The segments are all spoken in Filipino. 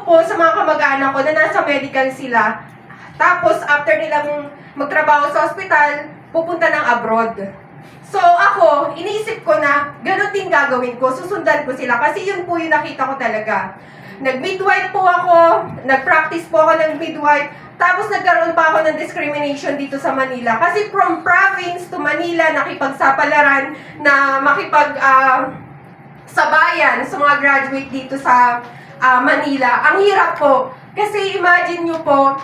po sa mga kamag-anak ko na nasa medical sila. Tapos, after nilang magtrabaho sa ospital, pupunta ng abroad. So, ako, iniisip ko na ganun din gagawin ko. Susundan ko sila kasi yun po yung nakita ko talaga. Nag-midwife po ako, nag-practice po ako ng midwife, tapos nagkaroon pa ako ng discrimination dito sa Manila. Kasi from province to Manila, nakipagsapalaran na sabayan sa mga graduate dito sa Manila. Ang hirap po. Kasi imagine nyo po,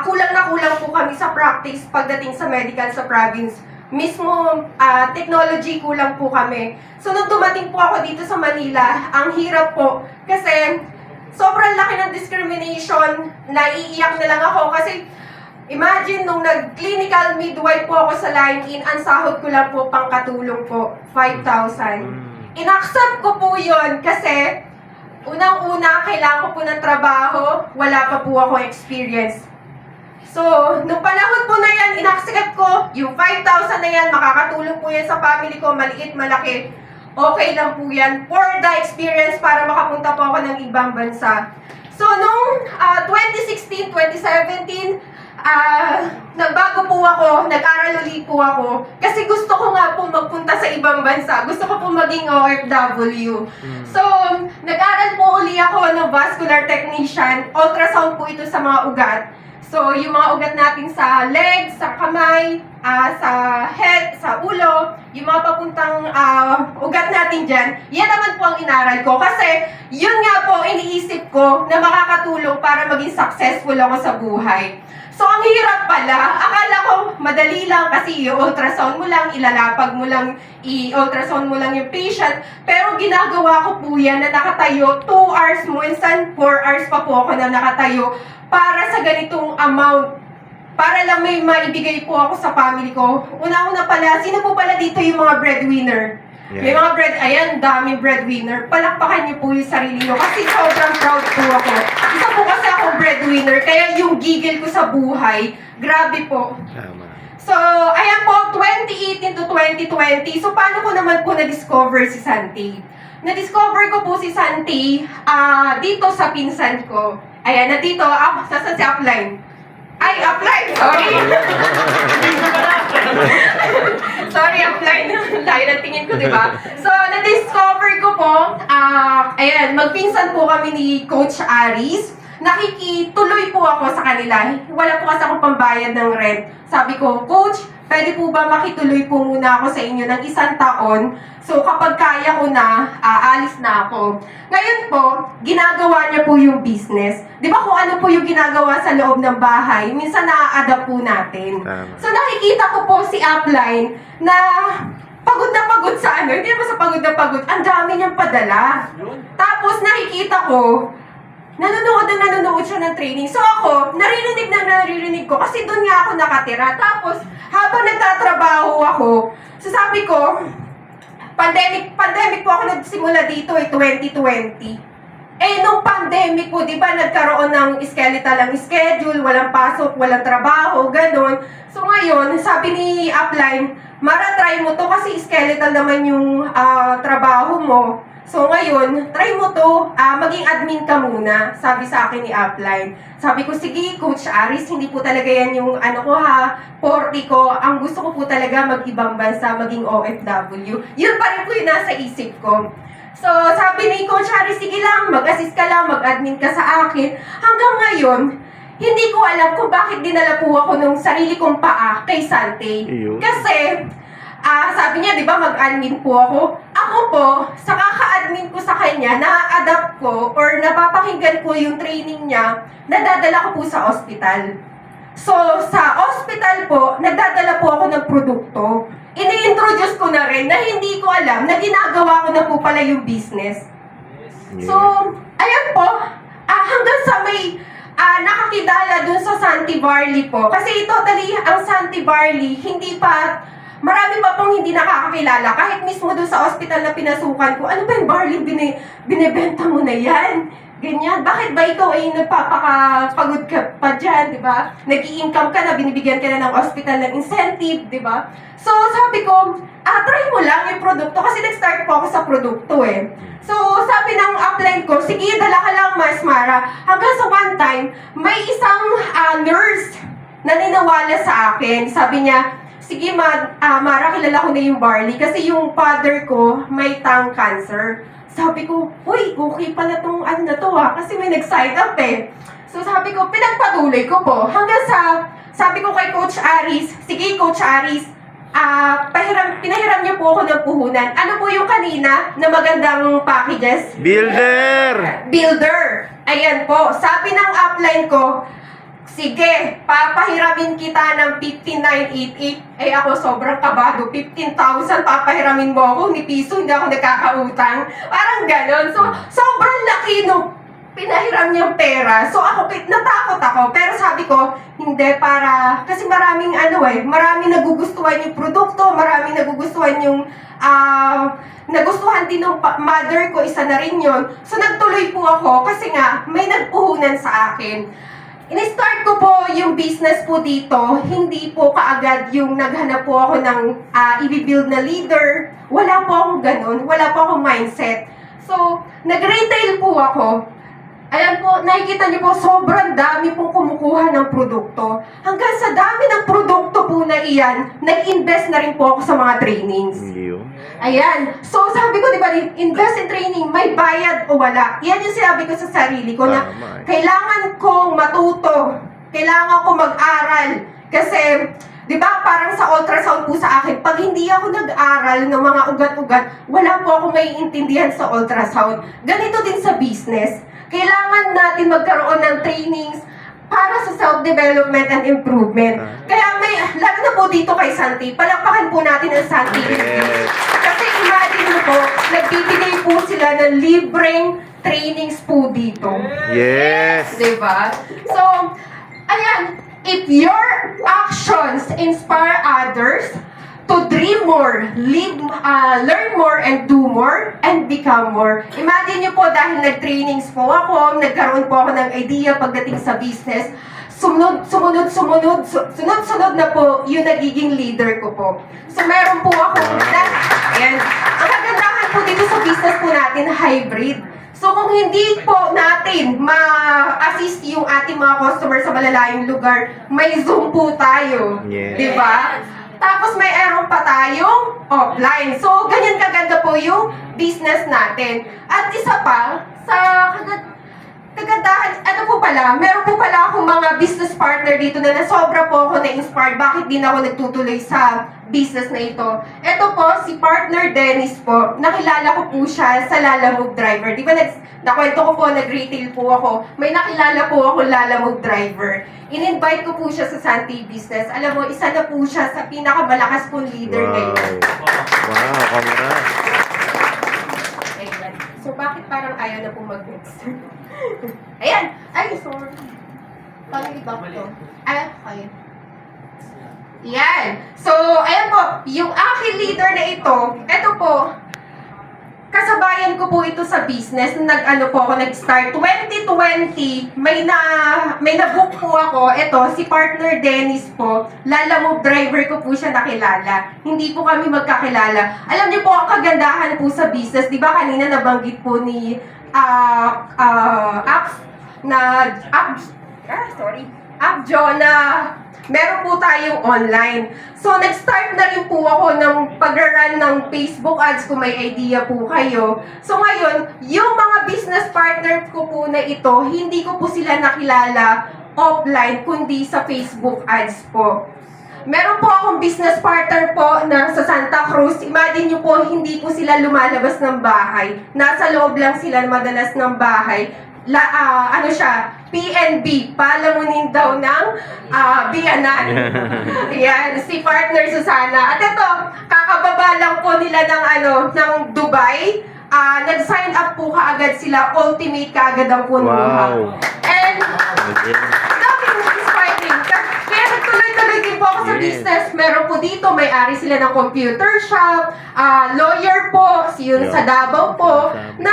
kulang na kulang po kami sa practice pagdating sa medical sa province. Mismo technology kulang po kami. So nung dumating po ako dito sa Manila, ang hirap po. Kasi sobrang laki ng discrimination, naiiyak na lang ako kasi imagine nung nag-clinical midwife po ako sa line-in, ang sahod ko lang po pangkatulong po, 5,000. Inaccept ko po yun kasi unang-una, kailangan ko po ng trabaho, wala pa po ako experience. So, nung panahon po na yan, inaccept ko, yung 5,000 na yan, makakatulong po yan sa family ko, maliit, malaki. Okay lang po yan for the experience para makapunta po ako ng ibang bansa. So, noong 2016, 2017, nagbago po ako, nag-aral ulit po ako. Kasi gusto ko nga po magpunta sa ibang bansa. Gusto ko po maging OFW. So, nag-aral po ulit ako ng vascular technician. Ultrasound po ito sa mga ugat. So, yung mga ugat natin sa legs, sa kamay, sa head, sa ulo, yung mga papuntang ugat natin dyan, yan naman po ang inaral ko. Kasi, yun nga po, iniisip ko na makakatulong para maging successful ako sa buhay. So, ang hirap pala. Akala ko, madali lang kasi i-ultrasound mo lang, ilalapag mo lang, i-ultrasound mo lang yung patient. Pero ginagawa ko po yan na nakatayo, 2 hours, minsan 4 hours pa po ako na nakatayo para sa ganitong amount. Para lang may maibigay po ako sa family ko. Una-una pala, sino po pala dito yung mga breadwinner? Yeah. May mga ayan, daming breadwinner. Palakpakan niyo po yung sarili niyo kasi sobrang proud po ako. Isa po kasi ako breadwinner, kaya yung gigil ko sa buhay, grabe po. So, ayan po, 2018 to 2020. So, paano ko naman po na-discover si Santi? Na-discover ko po si Santi dito sa pinsan ko. Ayan, nandito, saan si Upline? Ay, Upline! Sorry! Sorry, Upline. Dahil ang tingin ko, di ba? So, na-discover ko po, ayan, magpinsan po kami ni Coach Aris. Nakikituloy po ako sa kanila. Wala po kasi akong pambayad ng rent. Sabi ko, Coach, pwede po ba makituloy po muna ako sa inyo ng 1 taon? So, kapag kaya ko na, aalis na ako. Ngayon po, ginagawa niya po yung business. Di ba kung ano po yung ginagawa sa loob ng bahay, minsan na-adapt po natin. So, nakikita ko po si Upline na pagod na pagod sa ano. Hindi naman sa pagod na pagod. Ang dami niyang padala. Tapos, nakikita ko, nanonood siya ng training. So ako, naririnig ko kasi doon nga ako nakatira. Tapos, habang nagtatrabaho ako, so sabi ko, pandemic po ako nagsimula dito 2020. Nung pandemic po, di ba, nagkaroon ng skeletal ang schedule, walang pasok, walang trabaho, ganun. So ngayon, sabi ni Upline, Mara, try mo to kasi skeletal naman yung trabaho mo. So ngayon, try mo to, maging admin ka muna, sabi sa akin ni Upline. Sabi ko, sige Coach Aris, hindi po talaga yan yung forte ko. Ang gusto ko po talaga mag-ibang bansa, maging OFW. Yun pa rin po yung nasa isip ko. So sabi ni Coach Aris, sige lang, mag-assist ka lang, mag-admin ka sa akin. Hanggang ngayon, hindi ko alam kung bakit dinala po ako ng sarili kong paa kay Santi. Kasi, sabi niya, di ba, mag-admin po ako. Ako po, sa kaka-admin ko sa kanya, na-adapt ko or napapakinggan ko yung training niya, nadadala ko po sa ospital. So, sa ospital po, nagdadala po ako ng produkto. Ini-introduce ko na rin na hindi ko alam na ginagawa ko na po pala yung business. So, ayan po, hanggang sa may nakakidala dun sa Santi Barley po. Kasi totally, ang Santi Barley, hindi pa, marami pa pong hindi nakakakilala. Kahit mismo doon sa ospital na pinasukan ko, ano ba yung barley binibenta mo na yan? ganyan. Bakit ba ikaw ay nagpapakapagod ka pa dyan, di ba? Nag-i-income ka na, binibigyan ka na ng hospital ng incentive, di ba? So, sabi ko, try mo lang yung produkto kasi nag-start po ako sa produkto eh. So, sabi ng upline ko, sige, dala ka lang, Mas Mara. Hanggang sa one time, may isang nurse na ninawala sa akin. Sabi niya, sige, Mara, kilala ko na yung Barley kasi yung father ko may tongue cancer. Sabi ko, uy, okay pala tong ano na to kasi may nag-sign up eh. So sabi ko, pinagpatuloy ko po. Hanggang sa, sabi ko kay Coach Aris, sige Coach Aris, pinahiram niyo po ako ng puhunan. Ano po yung kanina na magandang packages? Builder! Builder. Ayan po. Sabi ng upline ko, sige, papahiramin kita ng 15,988. Eh ako sobrang kabado. 15,000 papahiramin mo ako. Ni piso, hindi ako nagkakautang. Parang ganon. So, sobrang laki no pinahiram niyang pera. So ako, natakot ako. Pero sabi ko, hindi kasi maraming maraming nagugustuhan yung produkto, maraming nagugustuhan yung, nagustuhan din ng mother ko, isa na rin yun. So nagtuloy po ako kasi nga, may nagpuhunan sa akin. In-start ko po yung business po dito, hindi po kaagad yung naghanap po ako ng i-build na leader. Wala po akong ganun, wala po akong mindset. So, nag-retail po ako. Ayan po, nakikita niyo po, sobrang dami pong kumukuha ng produkto. Hanggang sa dami ng produkto po na iyan, nag-invest na rin po ako sa mga trainings. Ayan. So, sabi ko, di ba, invest in training, may bayad o wala. Yan yung sinabi ko sa sarili ko na kailangan kong matuto, kailangan ko mag-aral. Kasi, di ba, parang sa ultrasound po sa akin, pag hindi ako nag-aral ng mga ugat-ugat, wala po ako maiintindihan sa ultrasound. Ganito din sa business. Kailangan natin magkaroon ng trainings para sa self-development and improvement. Kaya lalo na po dito kay Santi, palakpakan po natin ang Santi. Kasi imagine mo po, nagbibigay po sila ng libreng trainings po dito. Yes! Diba? So, ayan, if your actions inspire others to dream more, learn more, and do more, and become more. Imagine nyo po, dahil nag-trainings po ako, nagkaroon po ako ng idea pagdating sa business, sunod-sunod na po yung nagiging leader ko po. So, meron po ako, ayan, ang kagandahan po dito sa business po natin, hybrid. So, kung hindi po natin ma-assist yung ating mga customer sa malalayong lugar, may Zoom po tayo. Yes. Diba? Tapos may aeron pa tayong offline. So, ganyan kaganda po yung business natin. At isa pa, sa kagandahan, ano po pala, meron po pala akong mga business partner dito na sobra po ako na-inspired. Bakit din ako nagtutuloy sa business na ito? Ito po, si partner Dennis po. Nakilala ko po siya sa Lalamove Driver. Di ba, nakwento ko po, nag-retail po ako. May nakilala po ako Lalamove Driver. In-invite ko po siya sa Santi Business. Alam mo, isa na po siya sa pinakamalakas pong leader ngayon. Wow, congrats! So, bakit parang ayaw na po mag-mix? Ayan! Ay, sorry. Pag-ibak to. Ay, okay. Yan. So, ayan po. Yung aking leader na ito po, kasabayan ko po ito sa business. Nag-ano po ako, nag-start. 2020, may na-book po ako. Ito, si partner Dennis po. Lalamove Driver ko po siya nakilala. Hindi po kami magkakilala. Alam niyo po, ang kagandahan po sa business, di ba kanina nabanggit po ni Abjo na meron po tayong online. So, nag-start na rin po ako ng pag-run ng Facebook ads kung may idea po kayo. So, ngayon, yung mga business partner ko po na ito, hindi ko po sila nakilala offline, kundi sa Facebook ads po. Meron po akong business partner po na sa Santa Cruz. Imagine nyo po, hindi po sila lumalabas ng bahay. Nasa loob lang sila madalas ng bahay. PNB, palamunin daw ng biyanan. Yan, si partner Susana. At ito, kakababa lang po nila ng Dubai. Nag-sign up po kaagad sila, ultimate kaagad ang punuha. Wow. And, daming inspiring. Kaya nagtuloy-tuloy din po ako sa business. Meron po dito, may-ari sila ng computer shop, lawyer po, yun sa Davao po, na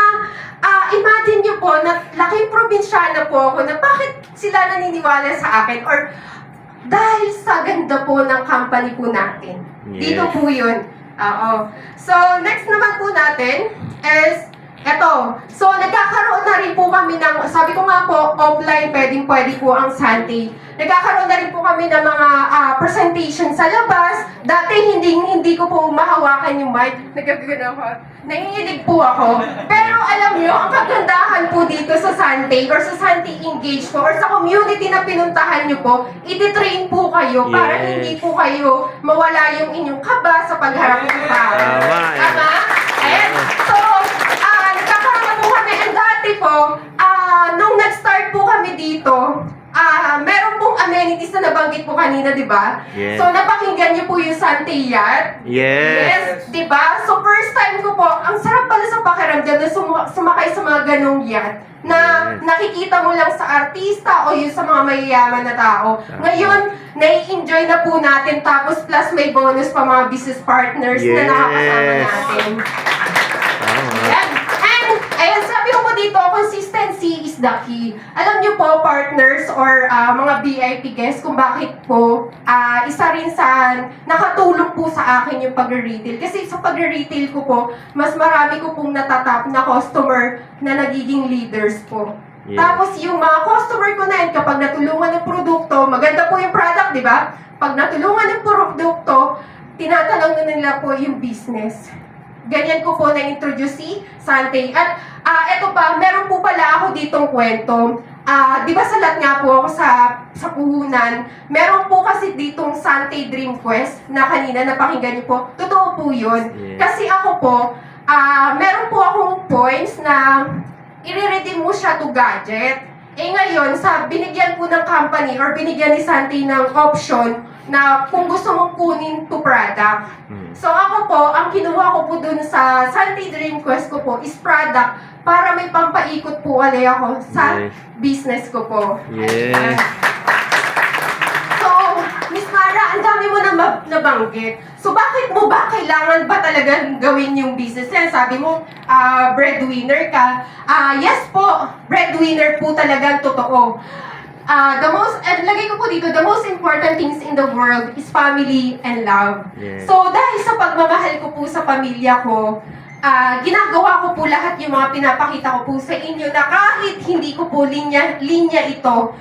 Imagine nyo po na laking probinsyana po ako na bakit sila naniniwala sa akin or dahil sa ganda po ng company po natin. Yes. Dito po yun. Oo. So, next naman po natin is eto. So, nagkakaroon na rin po kami ng, sabi ko nga po, offline, pwede po ang Sunday. Nagkakaroon na rin po kami ng mga presentation sa labas. Dati, hindi ko po mahawakan yung mic. Nagkagano ako. Nanginginig po ako. Pero alam nyo, ang kagandahan po dito sa Sunday or sa Sunday Engage po or sa community na pinuntahan nyo po, iti-train po kayo para Yes. hindi po kayo mawala yung inyong kaba sa pagharap ng tao. Tama, eh. Tama? Ayan. So, nagkakaroon na po kami. And dati po, nung nag-start po kami dito, meron pong amenities na nabanggit po kanina, di ba? Yes. So, napakinggan niyo po yung Sante Yacht. Yes. Di ba? So, first time ko po, ang sarap pala sa pakiramdam na sumakay sa mga ganong yacht na Yes. nakikita mo lang sa artista o yung sa mga mayayaman na tao. Tama. Ngayon, nai-enjoy na po natin tapos plus may bonus pa mga business partners na Yes. nakakasama natin. Tama. Ayan. And, ayan, sabi ko po dito, consistency is the key. Alam niyo po, partners or mga VIP guests, kung bakit po, isa rin sa nakatulong po sa akin yung pag-retail. Kasi sa pag-retail ko po, mas marami ko pong natatap na customer na nagiging leaders po. Yes. Tapos yung mga customer ko na yun, kapag natulungan ng produkto, maganda po yung product, di ba? Pag natulungan ng produkto, tinatanong na nila po yung business. Ganyan ko po na-introduce si Sante. At eto pa, meron po pala ako ditong kwento. Di ba salat nga po ako sa puhunan, meron po kasi ditong Sante Dream Quest na kanina napakinggan niyo po. Totoo po yun. Yes. Kasi ako po, meron po akong points na i-redeem mo siya to gadget. Ngayon, binigyan po ng company or binigyan ni Sante ng option na kung gusto mong kunin to product. So ako po, ang kinuha ko po dun sa Sante Dream Quest ko po is product para may pampaikot po ulit ako sa Yes. business ko po. Yes. So, Miss Mara, ang dami mo na nabanggit. So, bakit mo ba kailangan ba talaga gawin yung business yan? Sabi mo, breadwinner ka. Yes po, breadwinner po talaga totoo. Lagay ko po dito, the most important things in the world is family and love. Yes. So, dahil sa pagmamahal ko po sa pamilya ko, ginagawa ko po lahat yung mga pinapakita ko po sa inyo na kahit hindi ko po linya ito,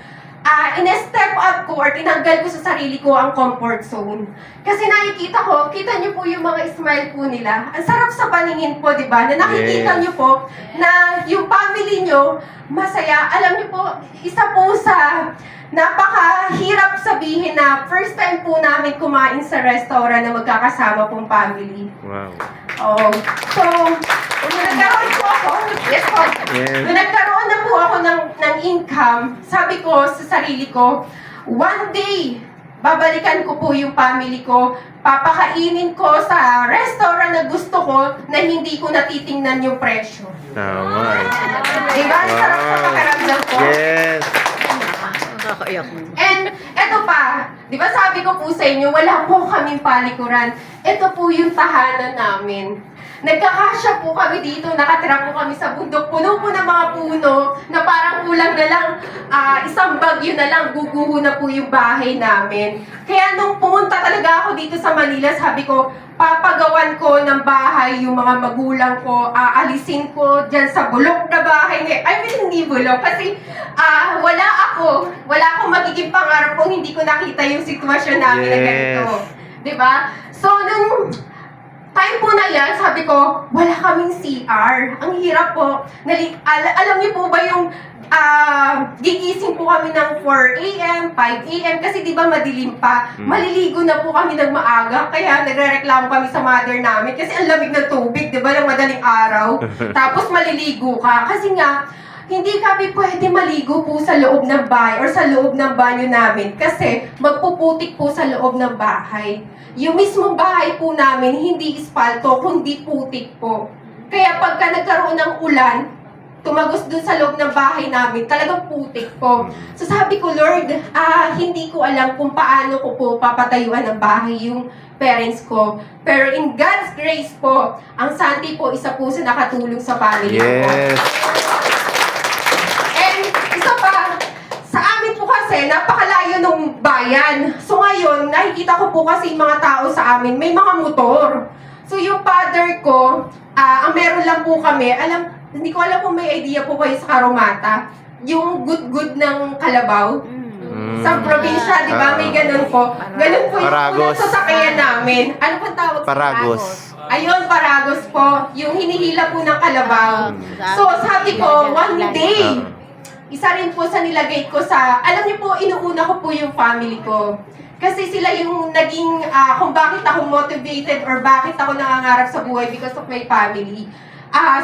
in-step up ko or tinanggal ko sa sarili ko ang comfort zone. Kasi nakikita ko, kita nyo po yung mga smile po nila. Ang sarap sa paningin po, di ba? Na nakikita Yes. nyo po na yung family nyo masaya. Alam nyo po, isa po sa napakahirap sabihin na first time po namin kumain sa restaurant na magkakasama pong family. Wow. Oo. So, nung nagkaroon po ako, yes po, Yes. nung nagkaroon na po ako ng income, sabi ko sa sarili ko, one day, babalikan ko po yung family ko, papakainin ko sa restaurant na gusto ko na hindi ko natitingnan yung presyo. Tama. Diba? Ang sarap sa pakiramdam ko. Yes. Nakakaiyak mo. And eto pa, di ba sabi ko po sa inyo, wala po kaming palikuran. Ito po yung tahanan namin. Nagkakasya po kami dito, nakatira po kami sa bundok, puno po ng mga puno, na parang kulang na lang, isang bagyo na lang, guguho na po yung bahay namin. Kaya nung pumunta talaga ako dito sa Manila, sabi ko, papagawan ko ng bahay yung mga magulang ko, aalisin ko dyan sa bulok na bahay. I mean, hindi bulok, kasi wala akong magiging pangarap kung hindi ko nakita yung sitwasyon namin na ganito. Diba? So, nung time po na yan, sabi ko, wala kaming CR. Ang hirap po. Alam niyo po ba yung gigising po kami ng 4 a.m., 5 a.m. kasi di ba madilim pa. Maliligo na po kami ng maaga, kaya nagrereklamo kami sa mother namin kasi ang lamig ng tubig, di ba, ng madaling araw. Tapos maliligo ka. Kasi nga, hindi kami pwede maligo po sa loob ng bahay or sa loob ng banyo namin kasi magpuputik po sa loob ng bahay. Yung mismong bahay po namin, hindi ispalto, kundi putik po. Kaya pagka nagkaroon ng ulan, tumagos dun sa loob ng bahay namin, talagang putik po. So sabi ko, Lord, hindi ko alam kung paano ko po papatayuan ng bahay yung parents ko. Pero in God's grace po, ang Santi po, isa po sa nakatulong sa family ko. Yes. And isa pa, sa amin po kasi, napakalayo ng bayan. So ngayon, nakikita ko po kasi yung mga tao sa amin, may mga motor. So yung father ko, ang meron lang po kami, hindi ko alam kung may idea po kayo sa Karomata, yung good ng Kalabaw. Sa probinsya, di ba? May ganun po. Ganun po yung Paragos. unang sasakyan namin. Ano pong tawag? Paragos. Ayun, Paragos po. Yung hinihila po ng Kalabaw. So, sabi ko, one day, isa rin po sa nilagay ko sa, alam niyo po, inuuna ko po yung family ko. Kasi sila yung naging, kung bakit ako motivated or bakit ako nangangarap sa buhay because of my family.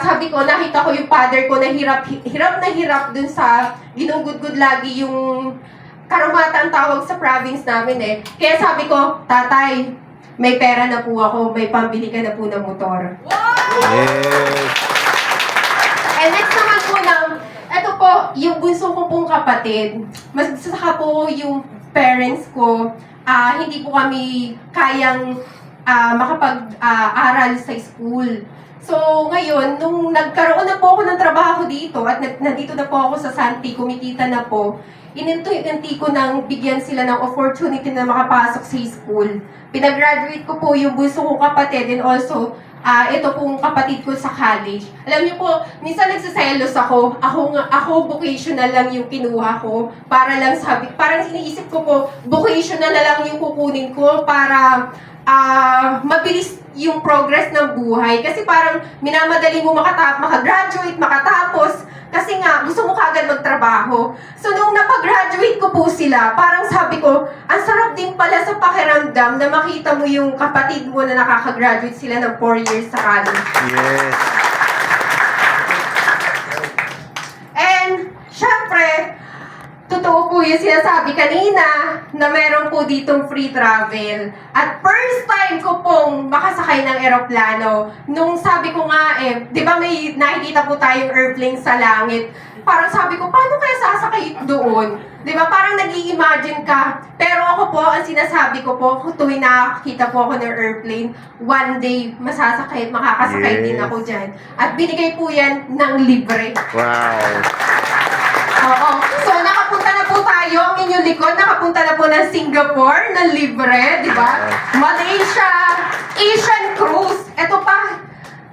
Sabi ko, nakita ko yung father ko na hirap dun sa ginugudgud lagi yung Karomata ang tawag sa province namin eh. Kaya sabi ko, tatay, may pera na po ako, may pambili ka na po ng motor. Yes. And next naman po eto po, yung bunso ko pong kapatid, mas saka po yung parents ko, hindi po kami kayang makapag-aral sa school. So, ngayon, nung nagkaroon na po ako ng trabaho dito at nandito na po ako sa Santi, kumikita na po, ininti ko nang bigyan sila ng opportunity na makapasok sa school. Pinag-graduate ko po yung bunso kong kapatid and also, ito pong kapatid ko sa college. Alam niyo po, minsan nagsiselos ako. Ako vocational lang yung kinuha ko. Parang iniisip ko po, vocational na lang yung kukunin ko para mabilis yung progress ng buhay. Kasi parang minamadali mo makagraduate, makatapos. Kasi nga, gusto mo kagad magtrabaho. So, nung napag-graduate ko po sila, parang sabi ko, ang sarap din pala sa pakiramdam na makita mo yung kapatid mo na nakaka-graduate sila ng 4 years sa college. Yes. And, syempre, totoo po yung sinasabi kanina na meron po ditong free travel. At first time ko pong makasakay ng eroplano, nung sabi ko nga di ba may nakikita po tayong airplane sa langit, parang sabi ko, paano kaya sasakay doon? Di ba parang nag-i-imagine ka. Pero ako po, ang sinasabi ko po, tuwing nakakita po ako ng airplane, one day, makakasakay din Yes. ako dyan. At binigay po yan ng libre. Wow. Oo. So, nakapunta na po tayo, ang inyong likod, nakapunta na po ng Singapore, na libre, di ba? Malaysia, Asian Cruise. Ito pa,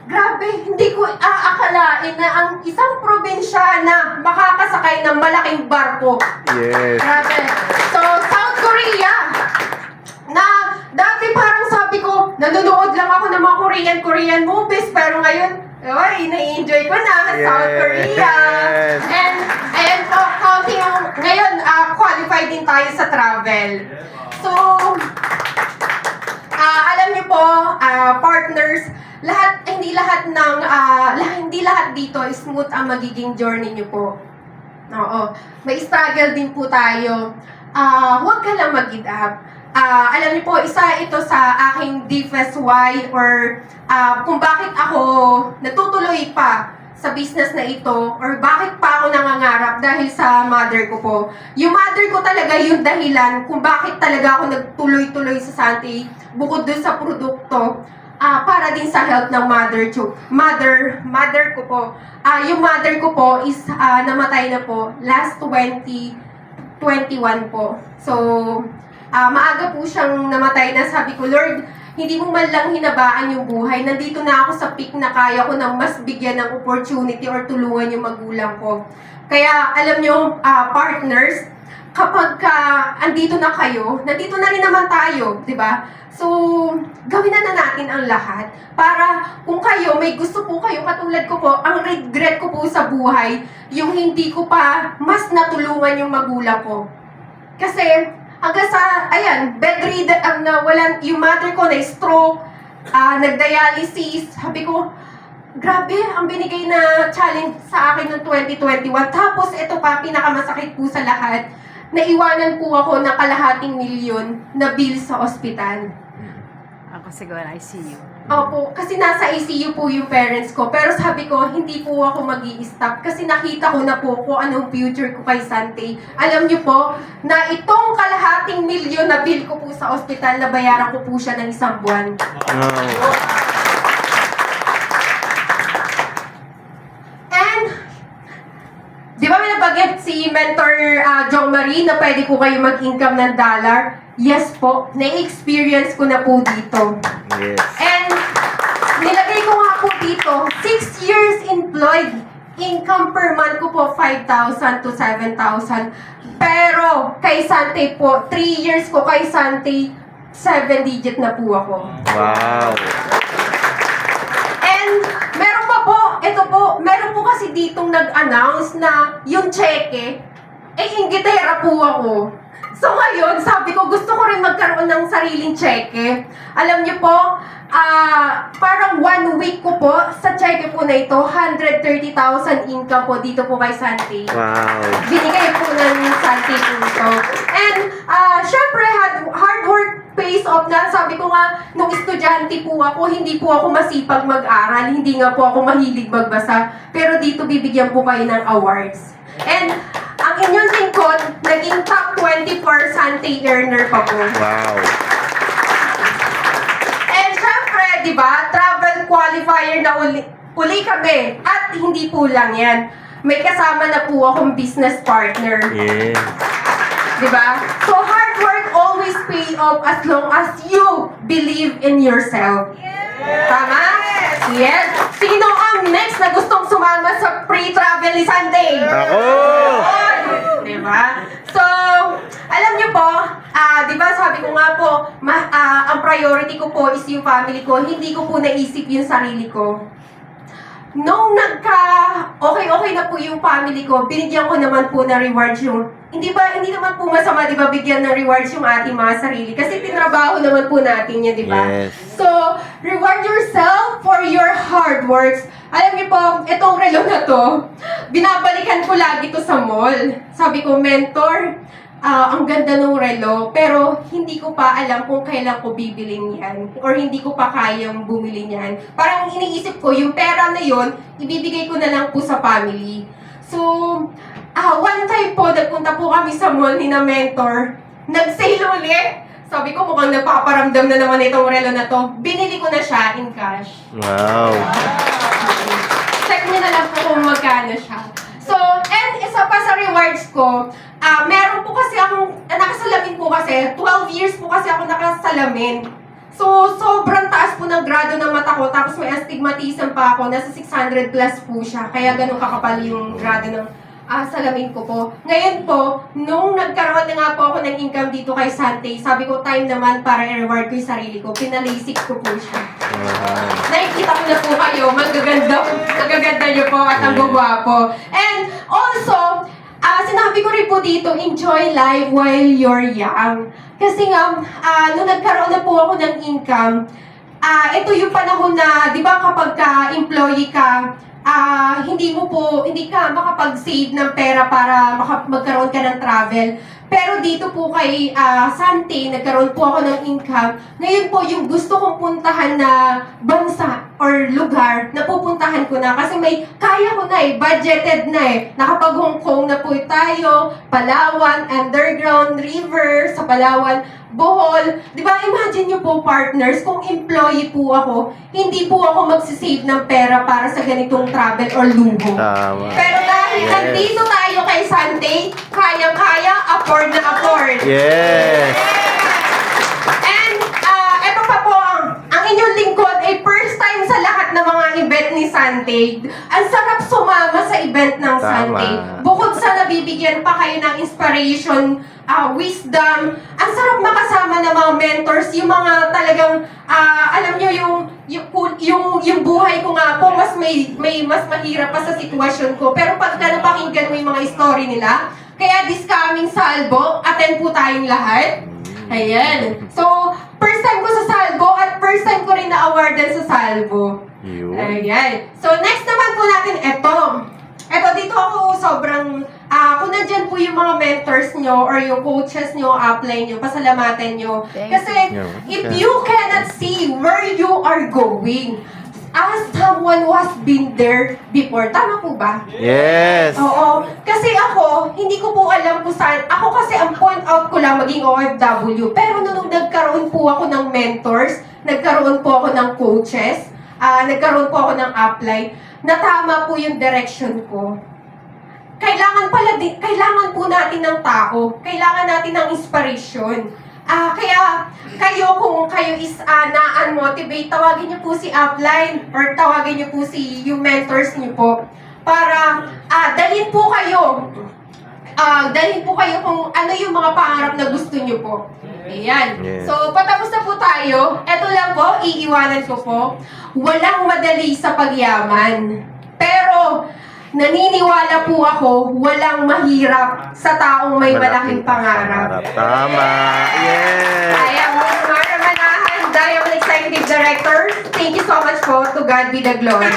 grabe, hindi ko aakalain na ang isang probinsyana makakasakay ng malaking barko. Yes. Grabe. So, South Korea, na dati parang sabi ko, nanonood lang ako ng mga Korean movies, pero ngayon, ay, na-enjoy ko na, South Korea. And ngayon, qualified din tayo sa travel. So, alam niyo po, partners, hindi lahat dito smooth ang magiging journey niyo po. Oo. May struggle din po tayo. Huwag ka lang mag-give up. Alam niyo po, isa ito sa aking deepest why or kung bakit ako natutuloy pa sa business na ito or bakit pa ako nangangarap dahil sa mother ko po. Yung mother ko talaga yung dahilan kung bakit talaga ako nagtuloy-tuloy sa Santi bukod dun sa produkto para din sa health ng mother ko po. Yung mother ko po is namatay na po last 2021 po. So, maaga po siyang namatay na. Sabi ko, Lord, hindi mo man lang hinabaan yung buhay. Nandito na ako sa peak na kaya ko nang mas bigyan ng opportunity or tulungan yung magulang ko. Kaya, alam nyo, partners, kapag andito na kayo, nandito na rin naman tayo, di ba? So, gawin na natin ang lahat para kung kayo, may gusto po kayo, katulad ko po, ang regret ko po sa buhay, yung hindi ko pa mas natulungan yung magulang ko. Kasi, hanggang sa, bedridden, yung mother ko na stroke, nagdialysis, sabi ko, grabe, ang binigay na challenge sa akin noong 2021. Tapos, ito pa, pinakamasakit po sa lahat, naiwanan po ako ng $250,000 na bill sa ospital. kasi gawa ng ICU. Opo, kasi nasa ICU po yung parents ko. Pero sabi ko, hindi po ako mag-i-stop kasi nakita ko na po kung anong future ko kay Sante. Alam niyo po, na itong kalahating milyon na bill ko po sa ospital, nabayaran ko po siya ng 1 buwan. Wow. And, di ba may nabanggit si Mentor Jong Marie na pwede po kayo mag-income ng dollar? Yes po, na-experience ko na po dito. Yes. And nilagay ko nga po dito, 6 years employed. Income per month ko po 5,000 to 7,000. Pero kay Sante po, 3 years ko kay Sante, 7 digit na po ako. Wow. And meron pa po, ito po, meron po kasi ditong nag-announce na yung cheque, inggitera po ako. So ngayon, sabi ko, gusto ko rin magkaroon ng sariling cheque. Alam niyo po, parang 1 week ko po, sa cheque po na ito, 130,000 income po dito po kay Sante. Wow. Binigay po ng Sante po ito. And, syempre, hard work pays off na. Sabi ko nga, nung estudyante po ako, hindi po ako masipag mag-aral, hindi nga po ako mahilig magbasa. Pero dito bibigyan po kayo ng awards. And, ang inyong lingkod, naging top 24 Sante earner pa po. Wow. And syempre, di ba, travel qualifier na uli kami. At hindi po lang yan. May kasama na po akong business partner. Yes. Di ba? So hard work always pay off as long as you believe in yourself. Tama? Yes. Sino ang next na gustong sumama sa pre-travel ni Sante? Ako! Diba? So, alam niyo po, di ba sabi ko nga po, ang priority ko po is yung family ko. Hindi ko po naisip yung sarili ko. Nung okay na po yung family ko, binigyan ko naman po na rewards yung, hindi naman po masama, di ba, bigyan ng rewards yung ating mga sarili. Kasi tinrabaho naman po natin yan, di ba? Yes. So, reward yourself for your hard works. Alam niyo po, itong relo na to, binabalikan ko lagi to sa mall. Sabi ko, mentor, ang ganda ng relo, pero hindi ko pa alam kung kailan ko bibilin yan or hindi ko pa kayang bumili niyan. Parang iniisip ko, yung pera na yon, ibibigay ko na lang po sa family. So, one time po, nagpunta po kami sa mall ni na mentor, nag-sale uli. Sabi ko, mukhang napaparamdam na naman itong relo na to. Binili ko na siya in cash. Wow. Check niyo na lang po kung magkano siya. So, and isa pa sa rewards ko, meron po kasi akong, nakasalamin po kasi, 12 years po kasi ako nakasalamin. So, sobrang taas po ng grado ng mata ko, tapos may astigmatism pa ako, nasa 600 plus po siya, kaya ganun kakapal yung grado ng salamin ko po. Ngayon po, nung nagkaroon na nga po ako ng income dito kay Sante, sabi ko, time naman para i-reward ko yung sarili ko, pinalasik ko po siya. Nakikita ko na po kayo, magaganda niyo po at ang gwapo. And also, sinabi ko rin po dito, enjoy life while you're young. Kasi nga, nung nagkaroon na po ako ng income, ito yung panahon na, di ba kapag employee ka, hindi ka makapag-save ng pera para magkaroon ka ng travel. Pero dito po kay Sante, nagkaroon po ako ng income. Ngayon po, yung gusto kong puntahan na bansa or lugar, napupuntahan ko na. Kasi kaya ko na budgeted na Nakapag Hong Kong na po tayo, Palawan, underground river sa Palawan, Bohol. Di ba, imagine nyo po partners, kung employee po ako, hindi po ako magsisave ng pera para sa ganitong travel or luho. Tama. Pero dahil Yes. nandito tayo kay Sante, kayang-kaya, afford na afford. Yes. And eto pa po, ang inyong lingkod ay first time sa lahat ng mga event ni Sante. Ang sarap sumama sa event ng Tama. Sante. Bukod sa nabibigyan pa kayo ng inspiration, wisdom, ang sarap makasama ng mga mentors, yung mga talagang, alam nyo, yung buhay ko nga po, mas mahirap pa sa sitwasyon ko. Pero pagka napakinggan mo yung mga story nila, kaya this coming Salvo, attend po tayong lahat. Ayan. So, first time ko sa Salvo at first time ko rin na-awardan sa Salvo. Yun. Ayan. So, next naman po natin, eto. Eto, dito ako sobrang, kung nandyan po yung mga mentors nyo or yung coaches nyo, upline nyo, pasalamatan nyo. Thank Kasi, you. if you cannot see where you are going, as someone who has been there before, tama po ba? Yes. Oo. Kasi ako, hindi ko po alam kung saan. Ako kasi ang point out ko lang maging OFW. Pero nung nagkaroon po ako ng mentors, nagkaroon po ako ng coaches, nagkaroon po ako ng upline, natama po yung direction ko. Kailangan po natin ng tao. Kailangan natin ng inspiration. Kaya kayo, kung kayo is na-unmotivate, tawagin niyo po si upline or tawagin niyo po yung mentors niyo po para dalhin po kayo kung ano yung mga pangarap na gusto niyo po. Ayan. Yeah. So, patapos na po tayo. Ito lang po, iiwanan ko po. Walang madali sa pagyaman. Pero, naniniwala po ako, walang mahirap sa taong may malaking pangarap. Tama. Yes. I am Mara Manahan, Diamond Executive Director. Thank you so much po. To God be the glory.